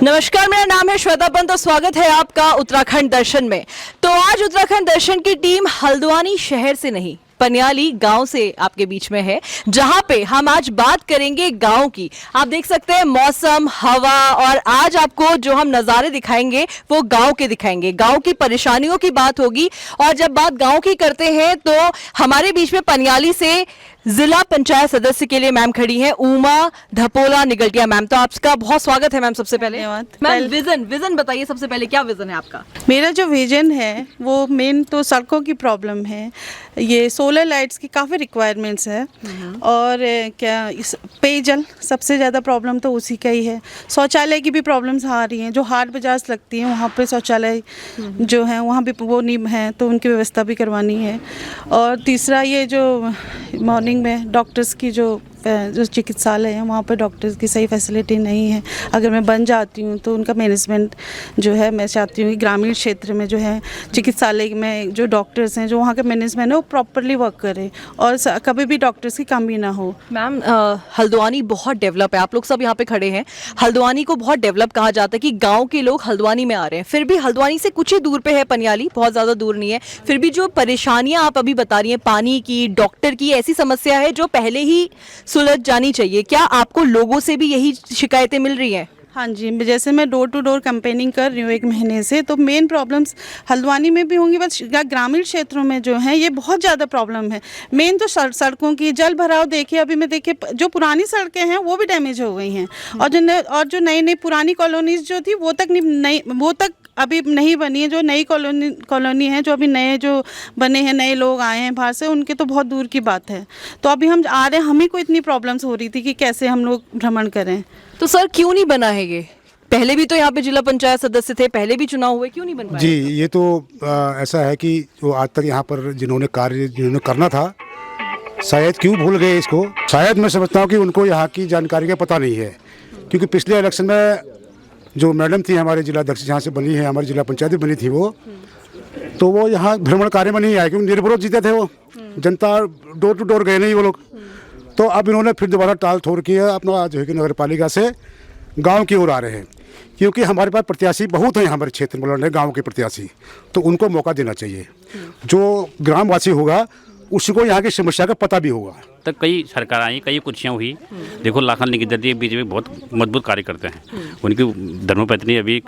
नमस्कार, मेरा नाम है श्वेता पंत और स्वागत है आपका उत्तराखंड दर्शन में। तो आज उत्तराखंड दर्शन की टीम हल्द्वानी शहर से नहीं, पनियाली गांव से आपके बीच में है, जहां पे हम आज बात करेंगे गांव की। आप देख सकते हैं मौसम, हवा, और आज आपको जो हम नज़ारे दिखाएंगे वो गांव के दिखाएंगे। गांव की परेशानियों की बात होगी, और जब बात गांव की करते हैं तो हमारे बीच में पनियाली से जिला पंचायत सदस्य के लिए मैम खड़ी हैं, उमा धपोला निगलटिया मैम। तो आपका बहुत स्वागत है मैम। सबसे पहले मैम विजन बताइए, सबसे पहले क्या विजन है आपका? मेरा जो विजन है वो मेन तो सड़कों की प्रॉब्लम है, ये सोलर लाइट्स की काफ़ी रिक्वायरमेंट्स है, और क्या इस पेयजल सबसे ज़्यादा प्रॉब्लम तो उसी का ही है। शौचालय की भी प्रॉब्लम्स आ रही हैं, जो हाट बाजार लगती हैं वहाँ पे शौचालय जो है वहाँ भी वो नहीं है, तो उनकी व्यवस्था भी करवानी है। और तीसरा ये जो मॉर्निंग में डॉक्टर्स की जो चिकित्सालय है वहाँ पर डॉक्टर्स की सही फैसिलिटी नहीं है। अगर मैं बन जाती हूँ तो उनका मैनेजमेंट जो है, मैं चाहती हूँ कि ग्रामीण क्षेत्र में जो है चिकित्सालय में जो डॉक्टर्स हैं, जो वहाँ का मैनेजमेंट है वो प्रॉपरली वर्क करे और कभी भी डॉक्टर्स की कमी ना हो। मैम हल्द्वानी बहुत डेवलप है, आप लोग सब यहाँ पे खड़े हैं। हल्द्वानी को बहुत डेवलप कहा जाता है कि गाँव के लोग हल्द्वानी में आ रहे हैं, फिर भी हल्द्वानी से कुछ ही दूर पे है पनियाली, बहुत ज़्यादा दूर नहीं है। फिर भी जो परेशानियाँ आप अभी बता रही हैं, पानी की, डॉक्टर की, ऐसी समस्या है जो पहले ही सुलझ जानी चाहिए। क्या आपको लोगों से भी यही शिकायतें मिल रही हैं? हाँ जी, जैसे मैं डोर टू डोर कैंपेनिंग कर रही हूँ 1 महीने से, तो मेन प्रॉब्लम्स हल्द्वानी में भी होंगी, बस ग्रामीण क्षेत्रों में जो है ये बहुत ज़्यादा प्रॉब्लम है। मेन तो सड़कों की जल भराव देखिए, अभी मैं देखिए जो पुरानी सड़कें हैं वो भी डैमेज हो गई हैं, और जो नई पुरानी कॉलोनीज जो थी वो तक अभी नहीं बनी है। जो नई कॉलोनी है, जो अभी नए जो बने हैं, नए लोग आए हैं बाहर से, उनके तो बहुत दूर की बात है। तो अभी हम आ रहे हैं, हमें को इतनी प्रॉब्लम्स हो रही थी कि कैसे हम लोग भ्रमण करें। तो सर क्यों नहीं बना है ये? पहले भी तो यहाँ पे जिला पंचायत सदस्य थे, पहले भी चुनाव हुए, क्यों नहीं बन पाया? जी, ये तो ऐसा है कि जो आज तक यहाँ पर जिन्होंने करना था, शायद क्यों भूल गए इसको। शायद मैं समझता हूँ कि उनको यहाँ की जानकारी का पता नहीं है, क्योंकि पिछले इलेक्शन में जो मैडम थी हमारे जिला अध्यक्ष, जहाँ से बनी है, हमारी जिला पंचायत बनी थी वो, तो वो यहाँ भ्रमण कार्य में नहीं आए, क्योंकि निर्विरोध जीते थे वो। जनता डोर टू डोर गए नहीं वो लोग। तो अब इन्होंने फिर दोबारा टाल ठोर किया, अपना जो है कि नगर पालिका से गांव की ओर आ रहे हैं, क्योंकि हमारे पास प्रत्याशी बहुत हैं हमारे क्षेत्र में लड़ने, गांव के प्रत्याशी, तो उनको मौका देना चाहिए। जो ग्रामवासी होगा उसको यहाँ की समस्या का पता भी होगा। तक कई सरकार आई, कई कुर्सियाँ हुई। देखो लाखन निगलटिया बीजेपी बहुत मजबूत कार्य करते हैं, उनकी धर्मपत्नी अभी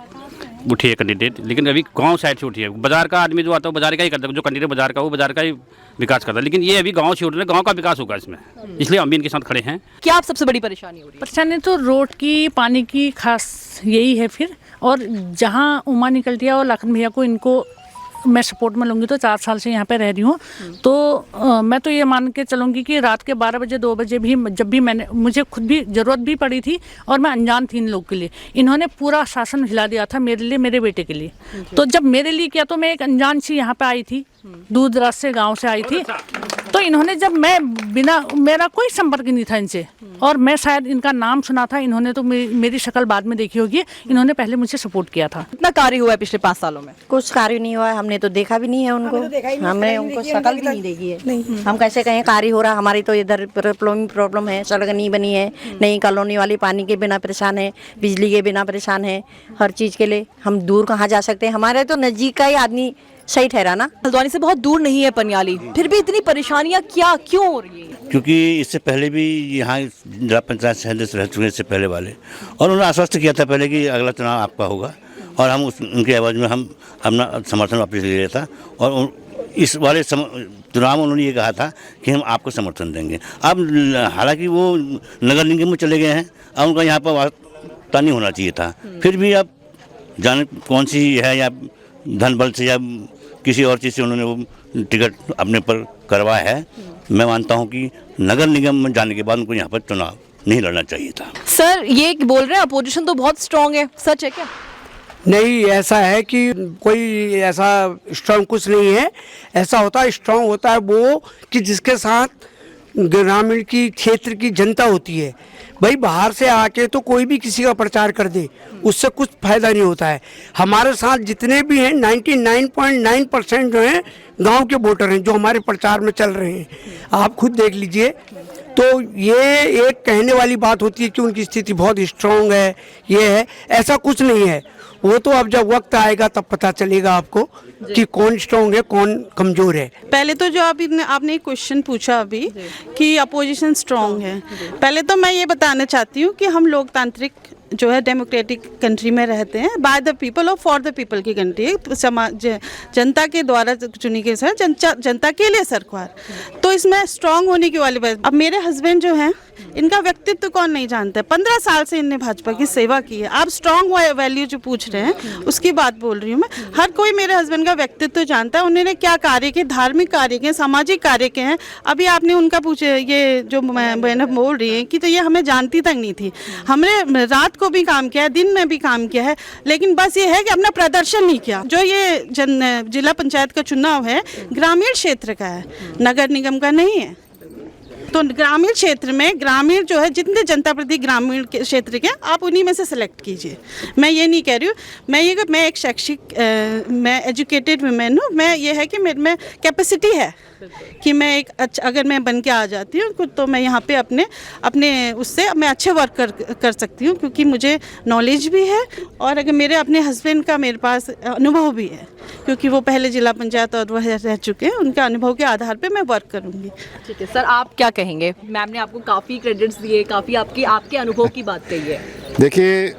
उठी है कैंडिडेट, लेकिन अभी गांव साइड से उठी है। बाजार का आदमी जो आता है बाजार का ही करता है, जो कैंडिडेट बाजार का वो बाजार का ही विकास करता है, लेकिन ये अभी गांव से उठ रहे हैं, गांव का विकास होगा इसमें, इसलिए हम भी इनके साथ खड़े हैं। क्या आप सबसे बड़ी परेशानी हो रही है? परेशानी तो रोड की, पानी की खास यही है फिर। और जहाँ उमा निगलटिया और लाखन भैया को इनको मैं सपोर्ट में लूँगी, तो 4 साल से यहाँ पे रह रही हूँ, तो मैं तो ये मान के चलूँगी कि रात के 12 बजे 2 बजे भी जब भी मुझे खुद भी ज़रूरत भी पड़ी थी और मैं अनजान थी इन लोग के लिए, इन्होंने पूरा शासन हिला दिया था मेरे लिए, मेरे बेटे के लिए। तो जब मेरे लिए किया तो मैं एक अनजान सी यहाँ पे आई थी, दूर दराज से गाँव से आई थी, तो इन्होंने जब मेरा कोई संपर्क नहीं था इनसे, और मैं शायद इनका नाम सुना था, इन्होंने तो मेरी शक्ल बाद में देखी होगी, इन्होंने पहले मुझे सपोर्ट किया था। कितना कार्य हुआ है पिछले 5 सालों में? कुछ कार्य नहीं हुआ है, हमने तो देखा भी नहीं है उनको, हमने उनको शक्ल भी नहीं देखी है। हम कैसे कहें कार्य हो रहा? हमारी तो इधर प्रॉब्लम है, सड़क नहीं बनी है, नई कॉलोनी वाली पानी के बिना परेशान है, बिजली के बिना परेशान है, हर चीज़ के लिए हम दूर कहाँ जा सकते हैं? हमारे तो नज़दीक का ही आदमी सही ठहरा ना। हल्द्वानी से बहुत दूर नहीं है पनियाली, फिर भी इतनी परेशानियां क्यों हो रही है? क्योंकि इससे पहले भी यहाँ जिला पंचायत सदस्य रह चुके हैं, इससे पहले वाले, और उन्होंने आश्वस्त किया था पहले कि अगला चुनाव आपका होगा, और हम उनकी आवाज़ में हम अपना समर्थन वापस ले लिया था, और इस वाले चुनाव में उन्होंने ये कहा था कि हम आपको समर्थन देंगे। अब हालांकि वो नगर निगम में चले गए हैं, अब उनका यहाँ पर वास्ता नहीं होना चाहिए था, फिर भी अब जाने कौन सी है, या धन बल से या किसी और चीज़ से उन्होंने वो टिकट अपने पर करवाया है। मैं मानता हूं कि नगर निगम में जाने के बाद उनको यहाँ पर चुनाव नहीं लड़ना चाहिए था। सर ये बोल रहे हैं अपोजिशन तो बहुत स्ट्रांग है, सच है क्या? नहीं, ऐसा है कि कोई ऐसा स्ट्रांग कुछ नहीं है। ऐसा होता है, स्ट्रांग होता है वो कि जिसके साथ ग्रामीण की क्षेत्र की जनता होती है। भाई बाहर से आके तो कोई भी किसी का प्रचार कर दे, उससे कुछ फायदा नहीं होता है। हमारे साथ जितने भी हैं 99.9% जो हैं गांव के वोटर हैं, जो हमारे प्रचार में चल रहे हैं। आप खुद देख लीजिए, तो ये एक कहने वाली बात होती है कि उनकी स्थिति बहुत स्ट्रांग है, ये है, ऐसा कुछ नहीं है। वो तो अब जब वक्त आएगा तब पता चलेगा आपको कि कौन स्ट्रांग है कौन कमजोर है। पहले तो जो आपने एक क्वेश्चन पूछा अभी कि अपोजिशन स्ट्रांग है, पहले तो मैं ये बताना चाहती हूँ कि हम लोकतांत्रिक जो है डेमोक्रेटिक कंट्री में रहते हैं, बाय द पीपल और फॉर द पीपल की कंट्री है, समाज जनता के द्वारा चुनी गई सर, जनता के लिए सरकार। तो इसमें स्ट्रांग होने की वाली बात। अब मेरे हस्बैंड जो हैं, इनका व्यक्तित्व कौन नहीं जानता है, 15 साल से इनने भाजपा की सेवा की है। आप स्ट्रांग वैल्यू जो पूछ रहे हैं उसकी बात बोल रही हूँ मैं। हर कोई मेरे हस्बैंड का व्यक्तित्व जानता है, उन्होंने क्या कार्य किए, धार्मिक कार्य किए, सामाजिक कार्य किए हैं। अभी आपने उनका पूछे, ये जो मैंने बोल रही है कि तो ये हमें जानती तक नहीं थी। हमने रात को भी काम किया है, दिन में भी काम किया है, लेकिन बस ये है कि अपना प्रदर्शन नहीं किया। जो ये जिला पंचायत का चुनाव है ग्रामीण क्षेत्र का है, नगर निगम का नहीं है। तो ग्रामीण क्षेत्र में ग्रामीण जो है जितने जनता प्रति ग्रामीण के क्षेत्र के, आप उन्हीं में से सिलेक्ट कीजिए। मैं ये नहीं कह रही हूँ, मैं एक शैक्षिक मैं एजुकेटेड वुमेन हूँ। मैं ये है कि मेरे में कैपेसिटी है कि मैं एक अगर मैं बन के आ जाती हूँ तो मैं यहाँ पे अपने उससे मैं अच्छे वर्क कर सकती हूँ, क्योंकि मुझे नॉलेज भी है और अगर मेरे अपने हस्बैंड का मेरे पास अनुभव भी है, क्योंकि वो पहले जिला पंचायत और वह रह चुके हैं। उनके अनुभव के आधार पे मैं वर्क करूँगी। ठीक है सर, आप क्या कहेंगे? मैम ने आपको काफ़ी क्रेडिट्स दिए, काफ़ी आपके अनुभव की बात कही है। देखिए,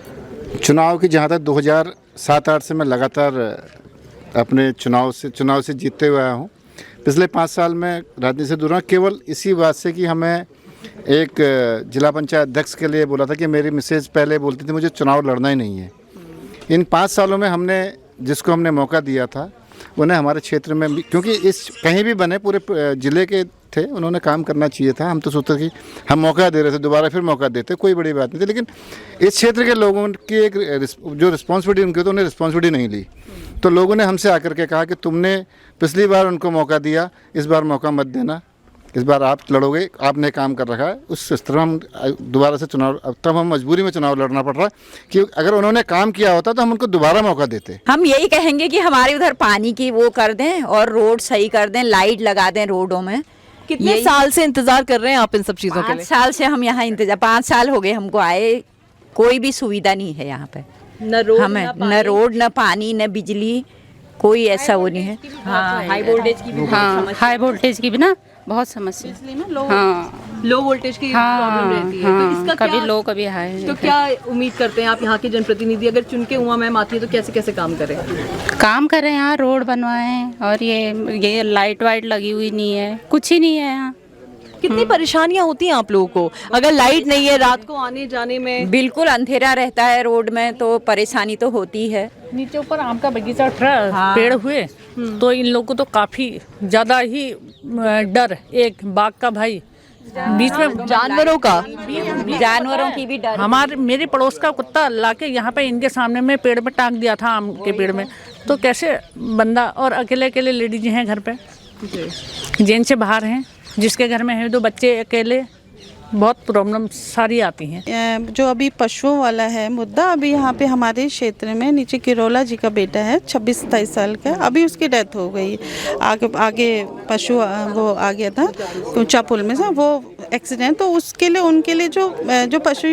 चुनाव की जहाँ तक 2007-8 से मैं लगातार अपने चुनाव से जीतते हुए आया हूँ। पिछले 5 साल में राजनीति से दूर रहा, केवल इसी बात से कि हमें एक जिला पंचायत अध्यक्ष के लिए बोला था कि मेरी मिसेज पहले बोलती थी मुझे चुनाव लड़ना ही नहीं है। इन 5 सालों में हमने जिसको हमने मौका दिया था उन्हें हमारे क्षेत्र में भी, क्योंकि इस कहीं भी बने पूरे ज़िले के थे, उन्होंने काम करना चाहिए था। हम तो सोचते कि हम मौका दे रहे थे, दोबारा फिर मौका देते, कोई बड़ी बात नहीं थी। लेकिन इस क्षेत्र के लोगों की एक जो रिस्पॉन्सिबिलिटी उनकी, तो उन्हें रिस्पॉन्सिबिलिटी नहीं ली। तो लोगों ने हमसे आकर के कहा कि तुमने पिछली बार उनको मौका दिया, इस बार मौका मत देना, इस बार आप लड़ोगे, आपने काम कर रखा है। उस स्तर हम दोबारा से चुनाव, तब हम मजबूरी में चुनाव लड़ना पड़ रहा है कि अगर उन्होंने काम किया होता तो हम उनको दोबारा मौका देते। हम यही कहेंगे कि हमारे उधर पानी की वो कर दें और रोड सही कर दें, लाइट लगा दें रोडों में। कितने साल से इंतजार कर रहे हैं आप इन सब चीज़ों के लिए? 5 साल से हम यहाँ इंतजार, 5 साल हो गए हमको आए, कोई भी सुविधा नहीं है यहाँ पे। न रोड न पानी न बिजली, कोई ऐसा वो नहीं है। हाँ, हाई वोल्टेज की भी, हाँ, हाई वोल्टेज की भी ना बहुत समस्या। हाँ, लो वोल्टेज की प्रॉब्लम रहती है। तो इसका कभी क्या, लो कभी हाई। तो क्या उम्मीद करते हैं आप यहाँ के जनप्रतिनिधि, अगर चुन के उमा मैम आती है तो कैसे कैसे काम करें? काम कर रहे हैं यहाँ, रोड बनवाएं, और ये लाइट वाइट लगी हुई नहीं है, कुछ ही नहीं है यहाँ। कितनी परेशानियां होती हैं आप लोगों को अगर लाइट नहीं है, रात को आने जाने में? बिल्कुल अंधेरा रहता है रोड में, तो परेशानी तो होती है। नीचे ऊपर आम का बगीचा पेड़ हुए तो इन लोगों को तो काफी ज्यादा ही डर, एक बाघ का भाई बीच में, जानवरों की भी डर। मेरे पड़ोस का कुत्ता लाके यहाँ पे इनके सामने में पेड़ पे टांग दिया था, आम के पेड़ में। तो कैसे बंदा, और अकेले लेडीज हैं घर पे, जेंट्स से बाहर हैं, जिसके घर में है 2 बच्चे अकेले, बहुत प्रॉब्लम सारी आती हैं। जो अभी पशुओं वाला है मुद्दा, अभी यहाँ पे हमारे क्षेत्र में नीचे किरोला जी का बेटा है 26-27 साल का, अभी उसकी डेथ हो गई। आगे पशु वो आ गया था ऊंचा पुल में से, वो एक्सीडेंट। तो उसके लिए उनके लिए जो पशु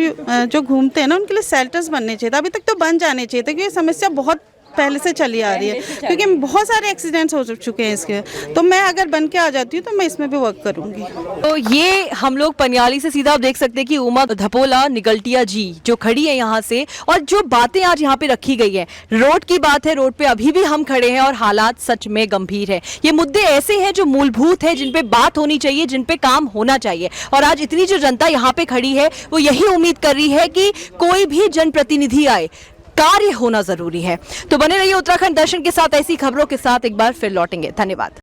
जो घूमते हैं ना, उनके लिए शेल्टर्स बनने चाहिए था। अभी तक तो बन जाने चाहिए थे, क्योंकि ये समस्या बहुत पहले से चली आ रही है, क्योंकि बहुत सारे एक्सीडेंट्स हो चुके हैं इसके। तो मैं अगर बन के आ जाती हूँ तो मैं इसमें भी वर्क करूँगी। तो ये हम लोग पनियाली से सीधा आप देख सकते हैं कि उमा धपोला निगलटिया जी जो खड़ी है यहाँ से, और जो बातें आज यहाँ पे रखी गई है, रोड की बात है, रोड पे अभी भी हम खड़े हैं और हालात सच में गंभीर है। ये मुद्दे ऐसे हैं जो मूलभूत है, जिन पे बात होनी चाहिए, जिन पे काम होना चाहिए। और आज इतनी जो जनता यहाँ पे खड़ी है वो यही उम्मीद कर रही है कि कोई भी जनप्रतिनिधि आए, कार्य होना जरूरी है। तो बने रहिए उत्तराखंड दर्शन के साथ, ऐसी खबरों के साथ एक बार फिर लौटेंगे। धन्यवाद।